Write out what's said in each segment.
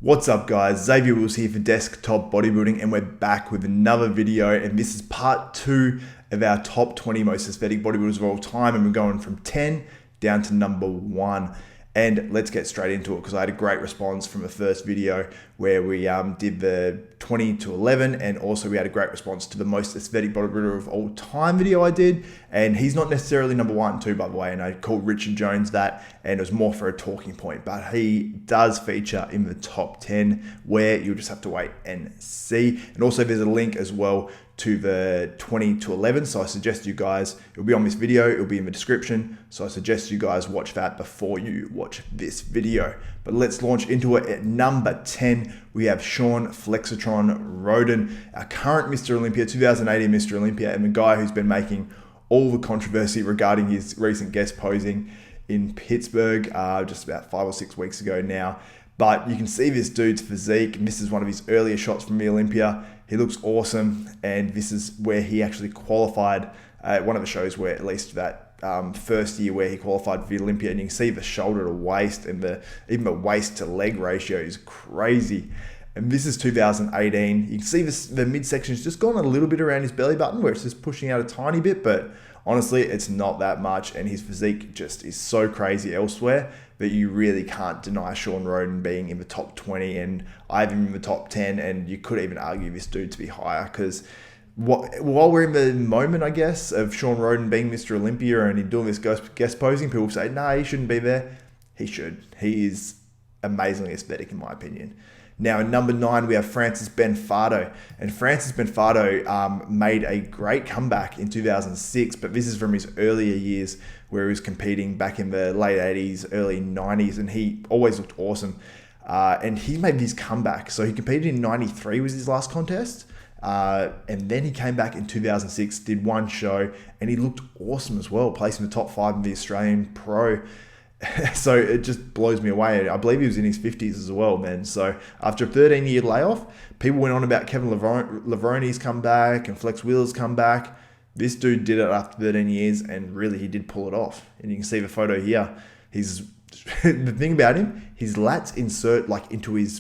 What's up guys, Xavier Wills here for Desktop Bodybuilding, and we're back with another video, and this is part 2 of our top 20 most aesthetic bodybuilders of all time, and we're going from 10 down to number 1. And let's get straight into it because I had a great response from the first video where we did the 20 to 11, and also we had a great response to the most aesthetic bodybuilder of all time video I did. And he's not necessarily number 1 too, by the way, and I called Richard Jones that, and it was more for a talking point, but he does feature in the top 10 where you'll just have to wait and see. And also there's a link as well to the 20 to 11, so I suggest you guys, it'll be on this video, it'll be in the description, so I suggest you guys watch that before you watch this video. But let's launch into it. At number 10 we have Sean Flexitron Roden, our current Mr. Olympia, 2018 Mr. Olympia, and the guy who's been making all the controversy regarding his recent guest posing in Pittsburgh just about 5 or 6 weeks ago now. But you can see this dude's physique, and this is one of his earlier shots from the Olympia. He looks awesome, and this is where he actually qualified at one of the shows where, at least that first year where he qualified for the Olympia, and you can see the shoulder to waist and even the waist to leg ratio is crazy. And this is 2018. You can see the midsection has just gone a little bit around his belly button where it's just pushing out a tiny bit, but honestly, it's not that much, and his physique just is so crazy elsewhere that you really can't deny Sean Roden being in the top 20, and I have him in the top 10, and you could even argue this dude to be higher, because while we're in the moment, I guess, of Sean Roden being Mr. Olympia and he's doing this guest posing, people say, nah, he shouldn't be there. He should. He is amazingly aesthetic in my opinion. Now, in number 9, we have Francis Benfardo. And Francis Benfardo made a great comeback in 2006, but this is from his earlier years where he was competing back in the late 80s, early 90s, and he always looked awesome. And he made his comeback. So he competed in 93 was his last contest. And then he came back in 2006, did one show, and he looked awesome as well, placing the top 5 in the Australian Pro. So it just blows me away. I believe he was in his 50s as well, man. So after a 13-year layoff, people went on about Kevin Lavroni's comeback and Flex Wheeler's comeback. This dude did it after 13 years, and really he did pull it off. And you can see the photo here. The thing about him, his lats insert like into his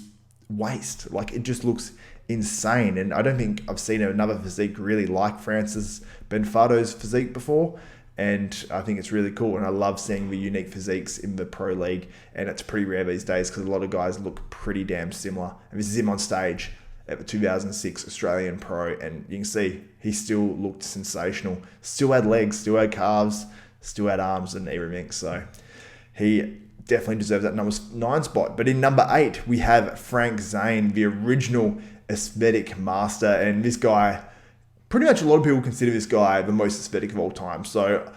waist. Like, it just looks insane. And I don't think I've seen another physique really like Francis Benfardo's physique before. And I think it's really cool, and I love seeing the unique physiques in the pro league, and it's pretty rare these days because a lot of guys look pretty damn similar. And this is him on stage at the 2006 Australian Pro, and you can see he still looked sensational. Still had legs, still had calves, still had arms and everything. So he definitely deserves that number 9 spot. But in number 8, we have Frank Zane, the original aesthetic master, and this guy, pretty much a lot of people consider this guy the most aesthetic of all time. So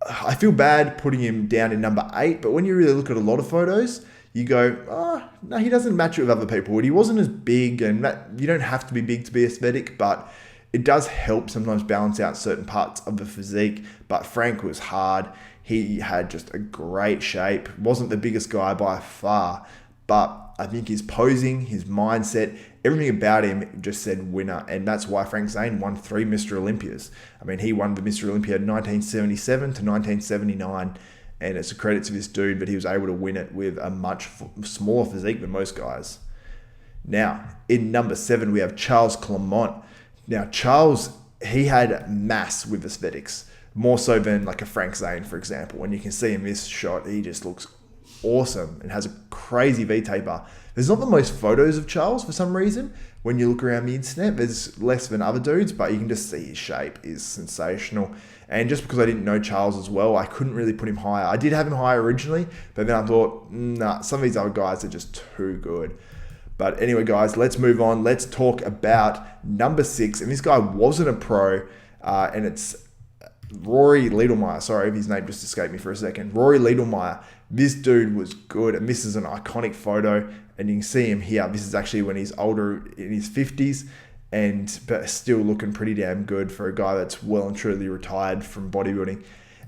I feel bad putting him down in number 8, but when you really look at a lot of photos, you go, oh, no, he doesn't match it with other people. He wasn't as big, and you don't have to be big to be aesthetic, but it does help sometimes balance out certain parts of the physique. But Frank was hard. He had just a great shape. Wasn't the biggest guy by far, but I think his posing, his mindset, everything about him just said winner, and that's why Frank Zane won 3 Mr. Olympias. I mean, he won the Mr. Olympia 1977 to 1979, and it's a credit to this dude that he was able to win it with a much smaller physique than most guys. Now, in number 7, we have Charles Claremont. Now, Charles, he had mass with aesthetics, more so than like a Frank Zane, for example. And you can see in this shot, he just looks awesome and has a crazy V-taper. There's not the most photos of Charles for some reason. When you look around the internet, there's less than other dudes, but you can just see his shape is sensational. And just because I didn't know Charles as well, I couldn't really put him higher. I did have him higher originally, but then I thought, nah, some of these other guys are just too good. But anyway, guys, let's move on. Let's talk about number 6. And this guy wasn't a pro, and it's Rory Liedlmeyer. Sorry if his name just escaped me for a second. Rory Liedlmeyer. This dude was good, and this is an iconic photo, and you can see him here. This is actually when he's older, in his 50s, but still looking pretty damn good for a guy that's well and truly retired from bodybuilding.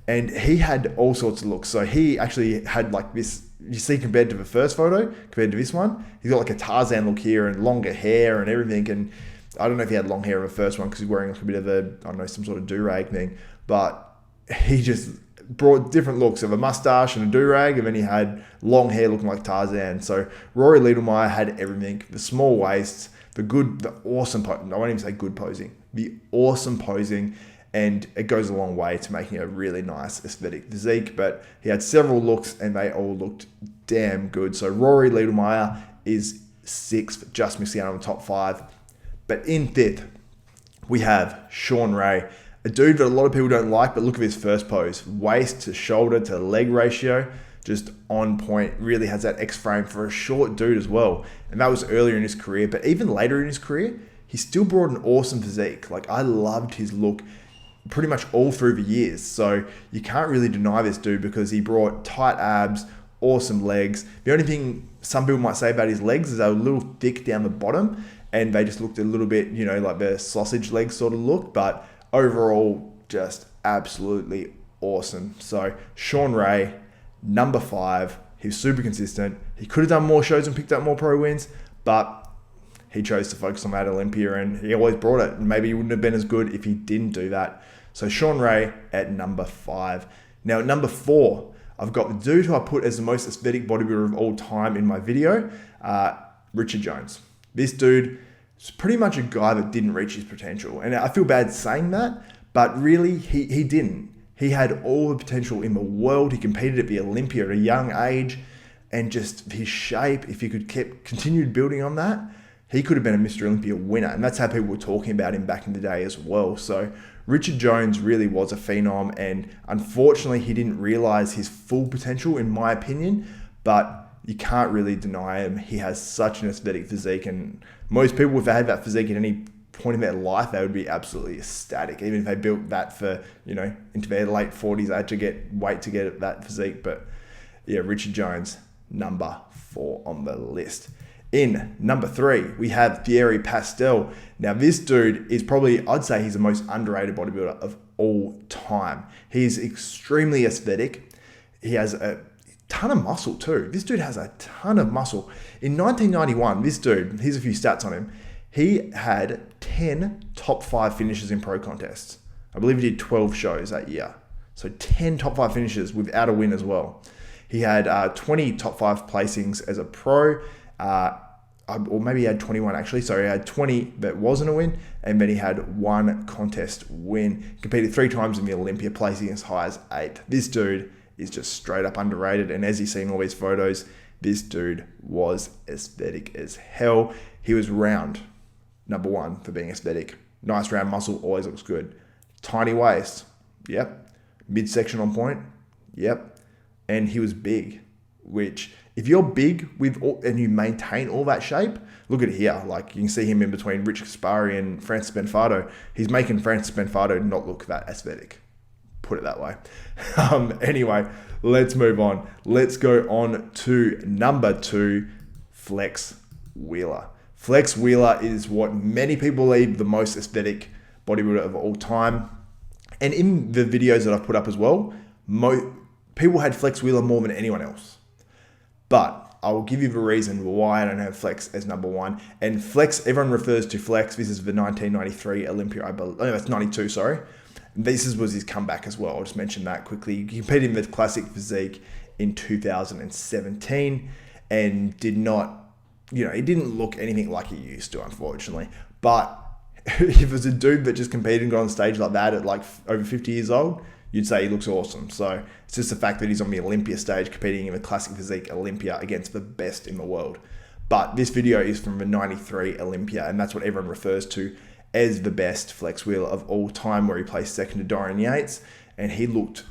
And he had all sorts of looks. So he actually had like this, you see, compared to the first photo, compared to this one, he's got like a Tarzan look here and longer hair and everything. And I don't know if he had long hair in the first one because he's wearing like a bit of a, I don't know, some sort of do-rag thing, but he just brought different looks of a mustache and a do-rag, and then he had long hair looking like Tarzan. So Rory Liedlmeyer had everything: the small waists, the awesome, I won't even say good posing, the awesome posing, and it goes a long way to making a really nice aesthetic physique. But he had several looks and they all looked damn good. So Rory Liedlmeyer is 6th, just missing out on the top 5. But in 5th, we have Sean Ray, a dude that a lot of people don't like, but look at his first pose. Waist to shoulder to leg ratio, just on point. Really has that X-frame for a short dude as well. And that was earlier in his career. But even later in his career, he still brought an awesome physique. Like, I loved his look pretty much all through the years. So you can't really deny this dude because he brought tight abs, awesome legs. The only thing some people might say about his legs is they were a little thick down the bottom and they just looked a little bit, like the sausage leg sort of look. But overall, just absolutely awesome. So Sean Ray, number 5. He was super consistent. He could have done more shows and picked up more pro wins, but he chose to focus on that Olympia and he always brought it. And maybe he wouldn't have been as good if he didn't do that. So Sean Ray at number 5. Now at number 4, I've got the dude who I put as the most aesthetic bodybuilder of all time in my video, Richard Jones. This dude is pretty much a guy that didn't reach his potential. And I feel bad saying that, but really he didn't. He had all the potential in the world. He competed at the Olympia at a young age, and just his shape, if he could continued building on that, he could have been a Mr. Olympia winner. And that's how people were talking about him back in the day as well. So Richard Jones really was a phenom, and unfortunately he didn't realize his full potential, in my opinion, but you can't really deny him. He has such an aesthetic physique, and most people, if they had that physique at any point in their life, they would be absolutely ecstatic. Even if they built that for, into their late 40s, they had to wait to get that physique. But yeah, Richard Jones, number 4 on the list. In number 3, we have Thierry Pastel. Now, this dude is probably, I'd say he's the most underrated bodybuilder of all time. He's extremely aesthetic. He has a ton of muscle too. This dude has a ton of muscle. In 1991, this dude, here's a few stats on him. He had 10 top 5 finishes in pro contests. I believe he did 12 shows that year. So 10 top 5 finishes without a win as well. He had 20 top 5 placings as a pro, or maybe he had 21 actually. So he had 20 that wasn't a win, and then he had 1 contest win. Competed 3 times in the Olympia, placing as high as 8th. This dude is just straight up underrated, and as you see in all these photos, this dude was aesthetic as hell. He was round, number 1 for being aesthetic. Nice round muscle, always looks good. Tiny waist, yep. Midsection on point, yep. And he was big, which if you're big and you maintain all that shape, look at it here. Like, you can see him in between Rich Gaspari and Francis Benfato. He's making Francis Benfato not look that aesthetic. Put it that way. Anyway, let's move on. Let's go on to number 2, Flex Wheeler. Flex Wheeler is what many people believe the most aesthetic bodybuilder of all time. And in the videos that I've put up as well, people had Flex Wheeler more than anyone else. But I will give you the reason why I don't have Flex as number 1. And Flex, everyone refers to Flex. This is the 1993 Olympia, I believe. Oh, that's 92, sorry. This was his comeback as well. I'll just mention that quickly. He competed in the Classic Physique in 2017 and did not, he didn't look anything like he used to, unfortunately. But if it was a dude that just competed and got on stage like that at like over 50 years old, you'd say he looks awesome. So it's just the fact that he's on the Olympia stage competing in the Classic Physique Olympia against the best in the world. But this video is from the 93 Olympia, and that's what everyone refers to as the best Flex Wheeler of all time, where he placed second to Dorian Yates, and he looked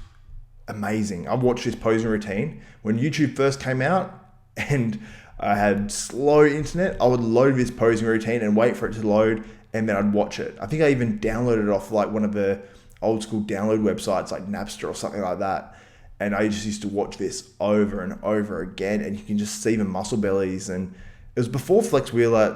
amazing. I've watched his posing routine. When YouTube first came out and I had slow internet, I would load this posing routine and wait for it to load, and then I'd watch it. I think I even downloaded it off like one of the old school download websites like Napster or something like that. And I just used to watch this over and over again, and you can just see the muscle bellies. And it was before Flex Wheeler,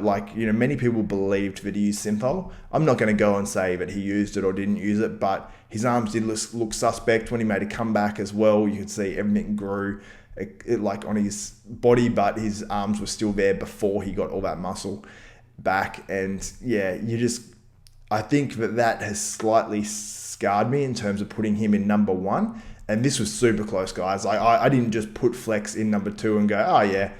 many people believed that he used synthol. I'm not going to go and say that he used it or didn't use it, but his arms did look suspect when he made a comeback as well. You could see everything grew like on his body, but his arms were still there before he got all that muscle back. And yeah, I think that has slightly scarred me in terms of putting him in number 1. And this was super close, guys. I didn't just put Flex in number 2 and go, oh yeah,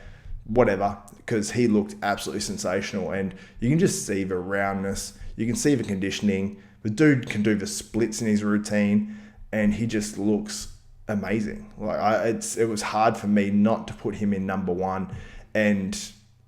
whatever, because he looked absolutely sensational. And you can just see the roundness. You can see the conditioning. The dude can do the splits in his routine, and he just looks amazing. Like it was hard for me not to put him in number 1. And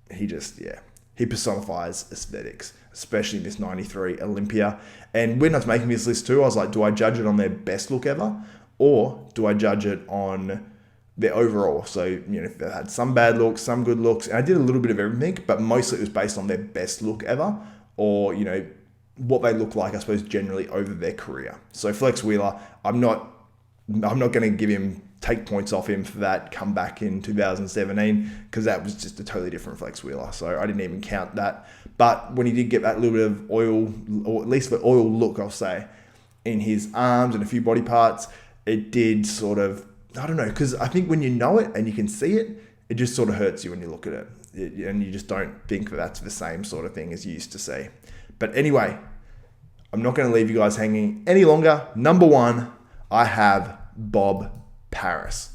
he personifies aesthetics, especially this 93 Olympia. And when I was making this list too, I was like, do I judge it on their best look ever? Or do I judge it on their overall? So, if they had some bad looks, some good looks, and I did a little bit of everything, but mostly it was based on their best look ever, or, what they look like, I suppose, generally over their career. So Flex Wheeler, I'm not going to take points off him for that comeback in 2017, because that was just a totally different Flex Wheeler. So I didn't even count that. But when he did get that little bit of oil, or at least the oil look, I'll say, in his arms and a few body parts, it did sort of, I don't know, because I think when you know it and you can see it, it just sort of hurts you when you look at it. And you just don't think that that's the same sort of thing as you used to see. But anyway, I'm not going to leave you guys hanging any longer. Number 1, I have Bob Paris.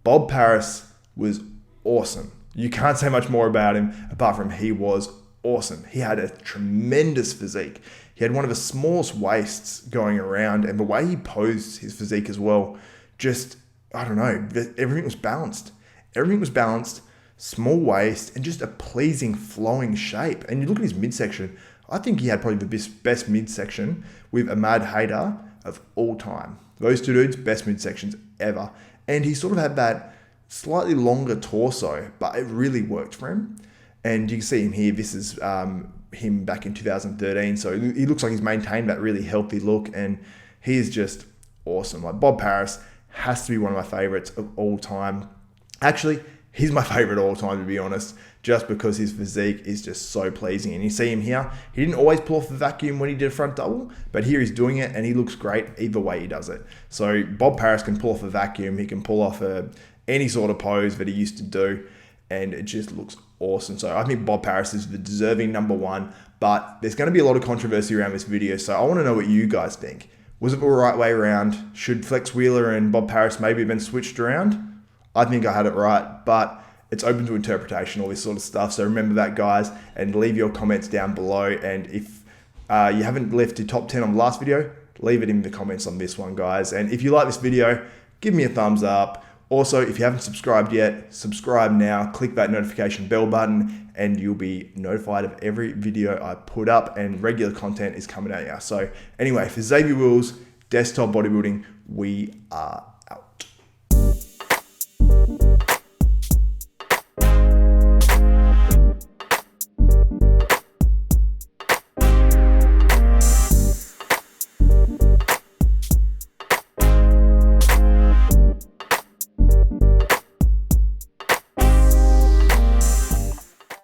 Bob Paris was awesome. You can't say much more about him apart from he was awesome. He had a tremendous physique. He had one of the smallest waists going around, and the way he posed his physique as well, just, I don't know, everything was balanced. Everything was balanced, small waist, and just a pleasing flowing shape. And you look at his midsection, I think he had probably the best midsection with Ahmad Hader of all time. Those two dudes, best midsections ever. And he sort of had that slightly longer torso, but it really worked for him. And you can see him here. This is him back in 2013. So he looks like he's maintained that really healthy look, and he is just awesome. Like, Bob Paris has to be one of my favorites of all time. Actually, he's my favorite of all time, to be honest, just because his physique is just so pleasing. And you see him here. He didn't always pull off the vacuum when he did a front double, but here he's doing it, and he looks great either way he does it. So Bob Paris can pull off a vacuum. He can pull off any sort of pose that he used to do, and it just looks awesome. So I think Bob Paris is the deserving number 1, but there's going to be a lot of controversy around this video. So I want to know what you guys think. Was it the right way around? Should Flex Wheeler and Bob Paris maybe have been switched around? I think I had it right, but it's open to interpretation, all this sort of stuff. So remember that, guys, and leave your comments down below. And if you haven't left your top 10 on the last video, leave it in the comments on this one, guys. And if you like this video, give me a thumbs up. Also, if you haven't subscribed yet, subscribe now. Click that notification bell button, and you'll be notified of every video I put up, and regular content is coming at you. So anyway, for Xavier Wills, Desktop Bodybuilding, we are out.